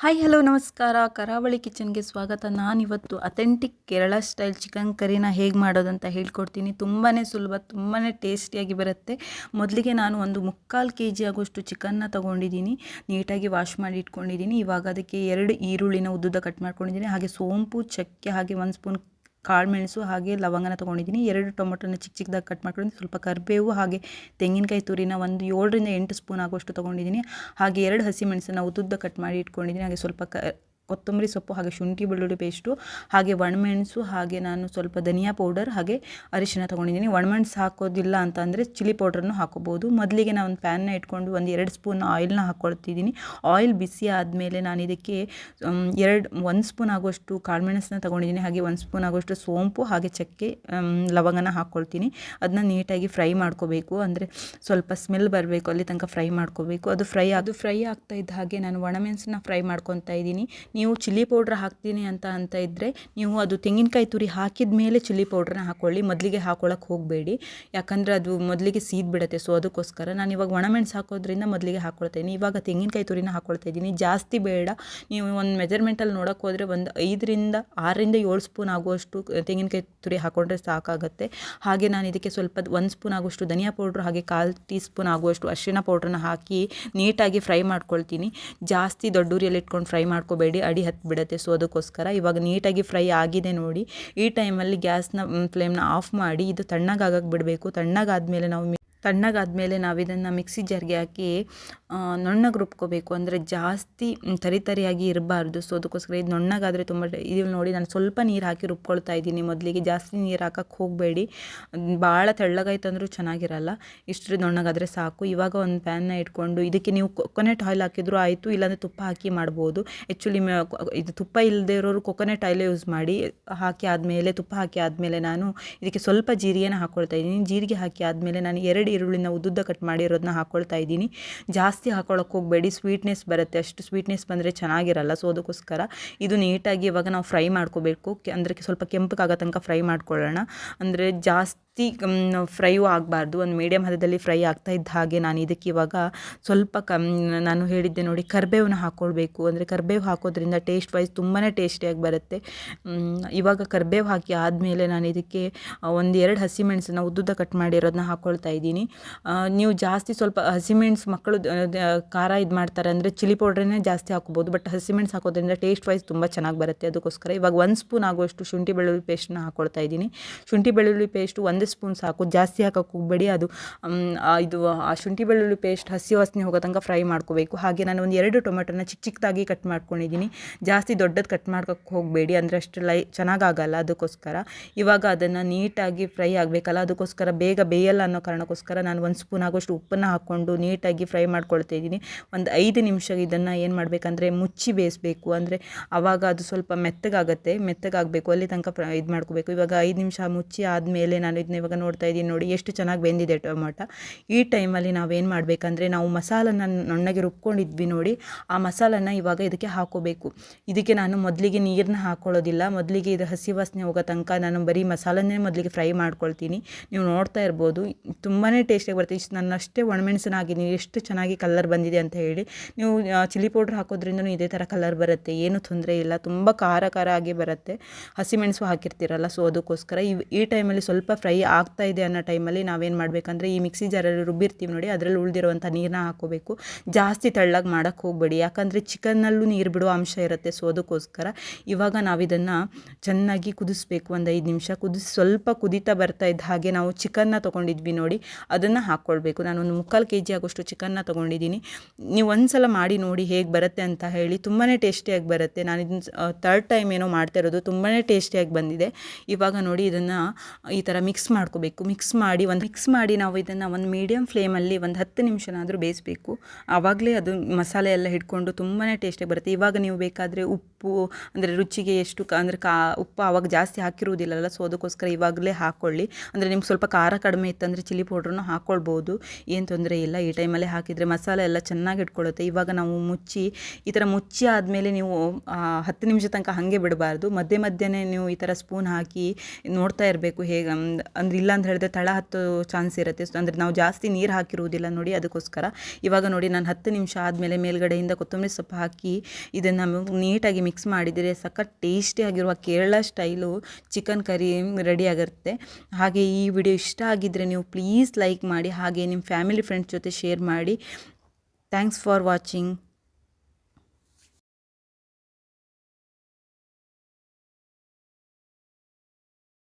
Hi hello ನಮಸ್ಕಾರ. ಕರಾವಳಿ ಕಿಚನ್ಗೆ ಸ್ವಾಗತ. ನಾನಿವತ್ತು ಅಥೆಂಟಿಕ್ ಕೇರಳ ಸ್ಟೈಲ್ ಚಿಕನ್ ಕರಿನ ಹೇಗೆ ಮಾಡೋದಂತ ಹೇಳ್ಕೊಡ್ತೀನಿ. ತುಂಬಾ ಸುಲಭ, ತುಂಬಾ ಟೇಸ್ಟಿಯಾಗಿ ಬರುತ್ತೆ. ಮೊದಲಿಗೆ ನಾನು ಒಂದು 3/4 kg ಆಗುವಷ್ಟು ಚಿಕನ್ನ ತೊಗೊಂಡಿದ್ದೀನಿ. ನೀಟಾಗಿ ವಾಶ್ ಮಾಡಿ ಇಟ್ಕೊಂಡಿದ್ದೀನಿ. ಇವಾಗ ಅದಕ್ಕೆ 2 ಈರುಳ್ಳಿನ ಉದ್ದುದ್ದ ಕಟ್ ಮಾಡ್ಕೊಂಡಿದ್ದೀನಿ. ಹಾಗೆ ಸೋಂಪು, ಚಕ್ಕೆ, ಹಾಗೆ 1 ಸ್ಪೂನ್ ಕಾಳುಮೆಣಸು, ಹಾಗೆ ಲವಂಗನ ತೊಗೊಂಡಿದ್ದೀನಿ. 2 ಟೊಮೊಟೊನ ಚಿಕ್ಕ ಚಿಕ್ಕದಾಗಿ ಕಟ್ ಮಾಡ್ಕೊಂಡಿದ್ದೀನಿ. ಸ್ವಲ್ಪ ಕರಿಬೇವು ಹಾಗೆ ತೆಂಗಿನಕಾಯಿ ತುರಿನ ಒಂದು 7ರಿಂದ 8 ಸ್ಪೂನ್ ಆಗುವಷ್ಟು ತೊಗೊಂಡಿದ್ದೀನಿ. ಹಾಗೆ 2 ಹಸಿಮೆಣಸನ್ನು ಉದ್ದುದ್ದ ಕಟ್ ಮಾಡಿ ಇಟ್ಕೊಂಡಿದ್ದೀನಿ. ಹಾಗೆ ಸ್ವಲ್ಪ ಕೊತ್ತಂಬರಿ ಸೊಪ್ಪು, ಹಾಗೆ ಶುಂಠಿ ಬೆಳ್ಳುಳ್ಳಿ ಪೇಸ್ಟು, ಹಾಗೆ ಒಣಮೆಣಸು, ಹಾಗೆ ನಾನು ಸ್ವಲ್ಪ ಧನಿಯಾ ಪೌಡರ್, ಹಾಗೆ ಅರಿಶಿನ ತೊಗೊಂಡಿದ್ದೀನಿ. ಒಣಮೆಣಸು ಹಾಕೋದಿಲ್ಲ ಅಂತ ಅಂದರೆ ಚಿಲ್ಲಿ ಪೌಡ್ರನ್ನು ಹಾಕೋಬೋದು. ಮೊದಲಿಗೆ ನಾನು ಒಂದು ಪ್ಯಾನ್ನ ಇಟ್ಕೊಂಡು ಒಂದು 2 ಸ್ಪೂನ್ ಆಯಿಲ್ನ ಹಾಕ್ಕೊಳ್ತಿದ್ದೀನಿ. ಆಯಿಲ್ ಬಿಸಿ ಆದಮೇಲೆ ನಾನು ಇದಕ್ಕೆ 1 ಸ್ಪೂನ್ ಆಗುವಷ್ಟು ಕಾಳುಮೆಣಸನ್ನ ತೊಗೊಂಡಿದ್ದೀನಿ. ಹಾಗೆ 1 ಸ್ಪೂನ್ ಆಗುವಷ್ಟು ಸೋಂಪು, ಹಾಗೆ ಚಕ್ಕೆ, ಲವಂಗನ ಹಾಕ್ಕೊಳ್ತೀನಿ. ಅದನ್ನ ನೀಟಾಗಿ ಫ್ರೈ ಮಾಡ್ಕೋಬೇಕು. ಅಂದರೆ ಸ್ವಲ್ಪ ಸ್ಮೆಲ್ ಬರಬೇಕು, ಅಲ್ಲಿ ತನಕ ಫ್ರೈ ಮಾಡ್ಕೋಬೇಕು. ಅದು ಫ್ರೈ ಆಗ್ತಾ ಇದ್ದ ಹಾಗೆ ನಾನು ಒಣಮೆಣಸನ್ನ ಫ್ರೈ ಮಾಡ್ಕೊತಾ ಇದ್ದೀನಿ. ನೀವು ಚಿಲ್ಲಿ ಪೌಡ್ರ್ ಹಾಕ್ತೀನಿ ಅಂತ ಇದ್ದರೆ ನೀವು ಅದು ತೆಂಗಿನಕಾಯಿ ತುರಿ ಹಾಕಿದ ಮೇಲೆ ಚಿಲ್ಲಿ ಪೌಡ್ರನ್ನ ಹಾಕ್ಕೊಳ್ಳಿ. ಮೊದಲಿಗೆ ಹಾಕೊಳ್ಳೋಕೆ ಹೋಗಬೇಡಿ, ಯಾಕಂದರೆ ಅದು ಮೊದಲಿಗೆ ಸೀದ್ಬಿಡುತ್ತೆ. ಸೊ ಅದಕ್ಕೋಸ್ಕರ ನಾನು ಇವಾಗ ಒಣಮೆಣಸು ಹಾಕೋದ್ರಿಂದ ಮೊದಲಿಗೆ ಹಾಕ್ಕೊಳ್ತಾ ಇದ್ದೀನಿ. ಇವಾಗ ತೆಂಗಿನಕಾಯಿ ತುರಿನ ಹಾಕ್ಕೊಳ್ತಾ ಇದ್ದೀನಿ. ಜಾಸ್ತಿ ಬೇಡ, ನೀವು ಒಂದು ಮೆಜರ್ಮೆಂಟಲ್ಲಿ ನೋಡೋಕೆ ಹೋದರೆ ಒಂದು 5ರಿಂದ 6ರಿಂದ 7 ಸ್ಪೂನ್ ಆಗುವಷ್ಟು ತೆಂಗಿನಕಾಯಿ ತುರಿ ಹಾಕ್ಕೊಂಡ್ರೆ ಸಾಕಾಗುತ್ತೆ. ಹಾಗೆ ನಾನು ಇದಕ್ಕೆ ಸ್ವಲ್ಪ 1 ಸ್ಪೂನ್ ಆಗುವಷ್ಟು ಧನಿಯಾ ಪೌಡ್ರ್, ಹಾಗೆ 1/4 ಟೀ ಸ್ಪೂನ್ ಆಗುವಷ್ಟು ಅರಿಶಿನ ಪೌಡ್ರನ್ನ ಹಾಕಿ ನೀಟಾಗಿ ಫ್ರೈ ಮಾಡ್ಕೊಳ್ತೀನಿ. ಜಾಸ್ತಿ ದೊಡ್ಡ ಉರಿಯಲ್ಲಿ ಇಟ್ಕೊಂಡು ಫ್ರೈ ಮಾಡ್ಕೋಬೇಡಿ, ಅಡಿ ಹತ್ತಿಬಿಡುತ್ತೆ. ಸೊ ಅದಕ್ಕೋಸ್ಕರ ಇವಾಗ ನೀಟಾಗಿ ಫ್ರೈ ಆಗಿದೆ ನೋಡಿ. ಈ ಟೈಮಲ್ಲಿ ಗ್ಯಾಸ್ನ ಫ್ಲೇಮ್ನ ಆಫ್ ಮಾಡಿ ಇದು ತಣ್ಣಗಾಗಕ್ಕೆ ಬಿಡಬೇಕು. ತಣ್ಣಗಾದ್ಮೇಲೆ ನಾವು ಇದನ್ನು ಮಿಕ್ಸಿ ಜಾರ್ಗೆ ಹಾಕಿ ನುಣ್ಣಗೆ ರುಬ್ಕೋಬೇಕು. ಅಂದರೆ ಜಾಸ್ತಿ ತರಿಯಾಗಿ ಇರಬಾರ್ದು. ಸೊ ಅದಕ್ಕೋಸ್ಕರ ಇದು ನುಣ್ಣಗಾದರೆ ತುಂಬ ಇದು ನೋಡಿ, ನಾನು ಸ್ವಲ್ಪ ನೀರು ಹಾಕಿ ರುಬ್ಕೊಳ್ತಾ ಇದ್ದೀನಿ. ಮೊದಲಿಗೆ ಜಾಸ್ತಿ ನೀರು ಹಾಕಕ್ಕೆ ಹೋಗಬೇಡಿ, ಭಾಳ ತೆಳ್ಳಗಾಯ್ತು ಅಂದರೂ ಚೆನ್ನಾಗಿರಲ್ಲ. ಇಷ್ಟು ನುಣ್ಣಗಾದರೆ ಸಾಕು. ಇವಾಗ ಒಂದು ಪ್ಯಾನ್ನ ಇಟ್ಕೊಂಡು ಇದಕ್ಕೆ ನೀವು ಕೊಕೊನೆಟ್ ಆಯಿಲ್ ಹಾಕಿದರೂ ಆಯಿತು, ಇಲ್ಲಾಂದರೆ ತುಪ್ಪ ಹಾಕಿ ಮಾಡ್ಬೋದು. ಆ್ಯಕ್ಚುಲಿ ಇದು ತುಪ್ಪ ಇಲ್ಲದೆ ಇರೋರು ಕೊಕೊನೆಟ್ ಆಯಿಲೇ ಯೂಸ್ ಮಾಡಿ. ತುಪ್ಪ ಹಾಕಿ ಆದಮೇಲೆ ನಾನು ಇದಕ್ಕೆ ಸ್ವಲ್ಪ ಜೀರಿಗೆನ ಹಾಕ್ಕೊಳ್ತಾ ಇದ್ದೀನಿ. ಜೀರಿಗೆ ಹಾಕಿ ಆದಮೇಲೆ ನಾನು 2 ಈರುಳ್ಳಿನ ಉದ್ದುದ್ದ ಕಟ್ ಮಾಡಿರೋದನ್ನ ಹಾಕ್ಕೊಳ್ತಾ ಇದ್ದೀನಿ. ಜಾಸ್ತಿ ಹಾಕೊಳ್ಳೋಕೆ ಹೋಗಬೇಡಿ, ಸ್ವೀಟ್ನೆಸ್ ಬರುತ್ತೆ. ಅಷ್ಟು ಸ್ವೀಟ್ನೆಸ್ ಬಂದರೆ ಚೆನ್ನಾಗಿರಲ್ಲ. ಸೊ ಅದಕ್ಕೋಸ್ಕರ ಇದು ನೀಟಾಗಿ ಇವಾಗ ನಾವು ಫ್ರೈ ಮಾಡ್ಕೋಬೇಕು. ಅಂದರೆ ಸ್ವಲ್ಪ ಕೆಂಪಗಾಗೋ ತನಕ ಫ್ರೈ ಮಾಡ್ಕೊಳ್ಳೋಣ. ಅಂದರೆ ಜಾಸ್ತಿ ಫ್ರೈಯೂ ಆಗಬಾರ್ದು, ಒಂದು ಮೀಡಿಯಮ್ ಹದದಲ್ಲಿ ಫ್ರೈ ಆಗ್ತಾ ಇದ್ದ ಹಾಗೆ ನಾನು ಇದಕ್ಕೆ ಇವಾಗ ಸ್ವಲ್ಪ ನಾನು ಹೇಳಿದ್ದೆ ನೋಡಿ, ಕರಿಬೇವನ್ನ ಹಾಕ್ಕೊಳ್ಬೇಕು. ಅಂದರೆ ಕರಿಬೇವು ಹಾಕೋದ್ರಿಂದ ಟೇಸ್ಟ್ ವೈಸ್ ತುಂಬಾ ಟೇಸ್ಟಿಯಾಗಿ ಬರುತ್ತೆ. ಇವಾಗ ಕರಿಬೇವು ಹಾಕಿ ಆದಮೇಲೆ ನಾನು ಇದಕ್ಕೆ 1-2 ಹಸಿಮೆಣಸನ್ನ ಉದ್ದುದ್ದ ಕಟ್ ಮಾಡಿರೋದನ್ನ ಹಾಕ್ಕೊಳ್ತಾ ಇದ್ದೀನಿ. ನೀವು ಜಾಸ್ತಿ ಸ್ವಲ್ಪ ಹಸಿಮೆಣಸು ಮಕ್ಕಳು ಖಾರ ಇದು ಮಾಡ್ತಾರೆ ಅಂದರೆ ಚಿಲ್ಲಿ ಪೌಡ್ರನ್ನೇ ಜಾಸ್ತಿ ಹಾಕ್ಬೋದು. ಬಟ್ ಹಸಿಮೆಣಸು ಹಾಕೋದ್ರಿಂದ ಟೇಸ್ಟ್ ವೈಸ್ ತುಂಬ ಚೆನ್ನಾಗಿ ಬರುತ್ತೆ. ಅದಕ್ಕೋಸ್ಕರ ಇವಾಗ 1 ಸ್ಪೂನ್ ಆಗುವಷ್ಟು ಶುಂಠಿ ಬೆಳ್ಳುಳ್ಳಿ ಪೇಸ್ಟನ್ನ ಹಾಕ್ಕೊಳ್ತಾ ಇದ್ದೀನಿ. ಶುಂಠಿ ಬೆಳ್ಳುಳ್ಳಿ ಪೇಸ್ಟು 1 ಸ್ಪೂನ್ ಸಾಕು, ಜಾಸ್ತಿ ಹಾಕೋಕ್ಕೆ ಹೋಗಬೇಡಿ. ಅದು ಆ ಶುಂಠಿ ಬೆಳ್ಳುಳ್ಳಿ ಪೇಸ್ಟ್ ಹಸಿ ವಾಸನೆ ಹೋಗೋ ತನಕ ಫ್ರೈ ಮಾಡ್ಕೋಬೇಕು. ಹಾಗೆ ನಾನು ಒಂದು 2 ಟೊಮೆಟೊನ ಚಿಕ್ಕದಾಗಿ ಕಟ್ ಮಾಡ್ಕೊಂಡಿದ್ದೀನಿ. ಜಾಸ್ತಿ ದೊಡ್ಡದು ಕಟ್ ಮಾಡ್ಕೋಕ್ಕೆ ಹೋಗಬೇಡಿ, ಅಂದರೆ ಅಷ್ಟು ಚೆನ್ನಾಗಾಗಲ್ಲ. ಅದಕ್ಕೋಸ್ಕರ ಇವಾಗ ಅದನ್ನು ನೀಟಾಗಿ ಫ್ರೈ ಆಗಬೇಕಲ್ಲ, ಅದಕ್ಕೋಸ್ಕರ ಬೇಗ ಬೇಯಲ್ಲ ಅನ್ನೋ ಕಾರಣಕ್ಕೋಸ್ಕರ ನಾನು 1 ಸ್ಪೂನ್ ಆಗೋಷ್ಟು ಉಪ್ಪನ್ನು ಹಾಕ್ಕೊಂಡು ನೀಟಾಗಿ ಫ್ರೈ ಮಾಡ್ಕೊಳ್ತಾ ಇದ್ದೀನಿ. ಒಂದು 5 ನಿಮಿಷ ಇದನ್ನು ಏನು ಮಾಡಬೇಕಂದ್ರೆ ಮುಚ್ಚಿ ಬೇಯಿಸಬೇಕು. ಅಂದರೆ ಆವಾಗ ಅದು ಸ್ವಲ್ಪ ಮೆತ್ತಗಾಗಬೇಕು, ಅಲ್ಲಿ ತನಕ ಇದು ಮಾಡ್ಕೋಬೇಕು. ಇವಾಗ 5 ನಿಮಿಷ ಮುಚ್ಚಿ ಆದಮೇಲೆ ನಾನು ಇದನ್ನ ಇವಾಗ ನೋಡ್ತಾ ಇದ್ದೀನಿ ನೋಡಿ, ಎಷ್ಟು ಚೆನ್ನಾಗಿ ಬೆಂದಿದೆ ಟೊಮೊಟೊ. ಈ ಟೈಮಲ್ಲಿ ನಾವೇನು ಮಾಡಬೇಕಂದ್ರೆ, ನಾವು ಮಸಾಲನ ನುಣ್ಣಗೆ ರುಬ್ಕೊಂಡಿದ್ವಿ ನೋಡಿ, ಆ ಮಸಾಲನ ಇವಾಗ ಇದಕ್ಕೆ ಹಾಕೋಬೇಕು. ಇದಕ್ಕೆ ನಾನು ಮೊದಲಿಗೆ ನೀರನ್ನ ಹಾಕ್ಕೊಳ್ಳೋದಿಲ್ಲ. ಮೊದಲಿಗೆ ಇದು ಹಸಿ ವಾಸನೆ ಹೋಗೋ ತನಕ ನಾನು ಬರೀ ಮಸಾಲನ್ನೇ ಮೊದಲಿಗೆ ಫ್ರೈ ಮಾಡ್ಕೊಳ್ತೀನಿ. ನೀವು ನೋಡ್ತಾ ಇರ್ಬೋದು, ತುಂಬಾ ಟೇಸ್ಟಿಯಾಗಿ ಬರುತ್ತೆ. ಇಷ್ಟು ನಾನು ಅಷ್ಟೇ ಒಣಮೆಣಸನ್ನ ಹಾಕಿದ್ದೀನಿ, ಎಷ್ಟು ಚೆನ್ನಾಗಿ ಕಲರ್ ಬಂದಿದೆ ಅಂತ ಹೇಳಿ. ನೀವು ಚಿಲ್ಲಿ ಪೌಡ್ರ್ ಹಾಕೋದ್ರಿಂದ ಇದೇ ಥರ ಕಲರ್ ಬರುತ್ತೆ, ಏನೂ ತೊಂದರೆ ಇಲ್ಲ. ತುಂಬ ಖಾರ ಆಗಿ ಬರುತ್ತೆ, ಹಸಿಮೆಣಸು ಹಾಕಿರ್ತೀರಲ್ಲ. ಸೊ ಅದಕ್ಕೋಸ್ಕರ ಈ ಟೈಮಲ್ಲಿ ಸ್ವಲ್ಪ ಫ್ರೈ ಆಗ್ತಾ ಇದೆ ಅನ್ನೋ ಟೈಮಲ್ಲಿ ನಾವೇನು ಮಾಡಬೇಕಂದ್ರೆ, ಈ ಮಿಕ್ಸಿ ಜಾರಲ್ಲಿ ರುಬ್ಬಿರ್ತೀವಿ ನೋಡಿ, ಅದರಲ್ಲಿ ಉಳಿದಿರುವಂಥ ನೀರನ್ನ ಹಾಕೋಬೇಕು. ಜಾಸ್ತಿ ತೆಳ್ಳಗೆ ಮಾಡೋಕ್ಕೆ ಹೋಗಬೇಡಿ, ಯಾಕಂದರೆ ಚಿಕನ್ನಲ್ಲೂ ನೀರು ಬಿಡುವ ಅಂಶ ಇರುತ್ತೆ. ಸೊ ಅದಕ್ಕೋಸ್ಕರ ಇವಾಗ ನಾವಿದನ್ನು ಚೆನ್ನಾಗಿ ಕುದಿಸ್ಬೇಕು. ಒಂದು 5 ನಿಮಿಷ ಸ್ವಲ್ಪ ಕುದೀತಾ ಬರ್ತಾ ಇದ್ದ ಹಾಗೆ ನಾವು ಚಿಕನ್ನ ತೊಗೊಂಡಿದ್ವಿ ನೋಡಿ, ಅದನ್ನು ಹಾಕ್ಕೊಳ್ಬೇಕು. ನಾನು ಒಂದು 3/4 kg ಆಗೋಷ್ಟು ಚಿಕನ್ನ ತೊಗೊಂಡಿದ್ದೀನಿ. ನೀವು ಒಂದು ಸಲ ಮಾಡಿ ನೋಡಿ ಹೇಗೆ ಬರುತ್ತೆ ಅಂತ ಹೇಳಿ. ತುಂಬಾ ಟೇಸ್ಟಿಯಾಗಿ ಬರುತ್ತೆ. ನಾನು ಇದನ್ನು 3rd ಟೈಮ್ ಏನೋ ಮಾಡ್ತಾ ಇರೋದು, ತುಂಬಾ ಟೇಸ್ಟಿಯಾಗಿ ಬಂದಿದೆ. ಇವಾಗ ನೋಡಿ ಇದನ್ನು ಈ ಥರ ಮಿಕ್ಸ್ ಮಾಡ್ಕೋಬೇಕು. ಮಿಕ್ಸ್ ಮಾಡಿ ನಾವು ಇದನ್ನು ಒಂದು ಮೀಡಿಯಮ್ ಫ್ಲೇಮಲ್ಲಿ ಒಂದು 10 ನಿಮಿಷನಾದರೂ ಬೇಯಿಸಬೇಕು. ಆವಾಗಲೇ ಅದು ಮಸಾಲೆ ಎಲ್ಲ ಹಿಡ್ಕೊಂಡು ತುಂಬಾ ಟೇಸ್ಟಿಯಾಗಿ ಬರುತ್ತೆ. ಇವಾಗ ನೀವು ಬೇಕಾದರೆ ಉಪ್ಪು ಉಪ್ಪು ಅಂದರೆ ರುಚಿಗೆ ಎಷ್ಟು ಅಂದರೆ ಉಪ್ಪು ಆವಾಗ ಜಾಸ್ತಿ ಹಾಕಿರುವುದಿಲ್ಲಲ್ಲ, ಸೊ ಅದಕ್ಕೋಸ್ಕರ ಇವಾಗಲೇ ಹಾಕ್ಕೊಳ್ಳಿ. ಅಂದರೆ ನಿಮ್ಗೆ ಸ್ವಲ್ಪ ಖಾರ ಕಡಿಮೆ ಇತ್ತಂದರೆ ಚಿಲ್ಲಿ ಪೌಡ್ರನ್ನು ಹಾಕ್ಕೊಳ್ಬೋದು, ಏನು ತೊಂದರೆ ಇಲ್ಲ. ಈ ಟೈಮಲ್ಲೇ ಹಾಕಿದರೆ ಮಸಾಲೆ ಎಲ್ಲ ಚೆನ್ನಾಗಿ ಇಟ್ಕೊಳ್ಳುತ್ತೆ. ಇವಾಗ ನಾವು ಮುಚ್ಚಿ ಈ ಥರ ಮುಚ್ಚಿ ಆದಮೇಲೆ ನೀವು 10 ನಿಮಿಷ ತನಕ ಹಾಗೆ ಬಿಡಬಾರ್ದು. ಮಧ್ಯೆ ನೀವು ಈ ಥರ ಸ್ಪೂನ್ ಹಾಕಿ ನೋಡ್ತಾ ಇರಬೇಕು ಹೇಗೆ ಅಂದರೆ ಇಲ್ಲ ಅಂತ ಹೇಳಿದ್ರೆ ತಳ ಹತ್ತೋ ಚಾನ್ಸ್ ಇರುತ್ತೆ. ಅಂದರೆ ನಾವು ಜಾಸ್ತಿ ನೀರು ಹಾಕಿರುವುದಿಲ್ಲ ನೋಡಿ, ಅದಕ್ಕೋಸ್ಕರ. ಇವಾಗ ನೋಡಿ ನಾನು 10 ನಿಮಿಷ ಆದಮೇಲೆ ಮೇಲ್ಗಡೆಯಿಂದ ಕೊತ್ತಂಬರಿ ಸೊಪ್ಪು ಹಾಕಿ ಇದನ್ನು ನೀಟಾಗಿ ಮಿಕ್ಸ್ ಮಾಡಿದರೆ ಸಖತ್ ಟೇಸ್ಟಿಯಾಗಿರುವ Kerala style chicken curry ready ಆಗುತ್ತೆ. ಹಾಗೆ ಈ ವಿಡಿಯೋ ಇಷ್ಟ ಆಗಿದ್ದರೆ ನೀವು ಪ್ಲೀಸ್ ಲೈಕ್ ಮಾಡಿ, ಹಾಗೆ ನಿಮ್ಮ ಫ್ಯಾಮಿಲಿ ಫ್ರೆಂಡ್ಸ್ ಜೊತೆ ಶೇರ್ ಮಾಡಿ. Thanks for watching.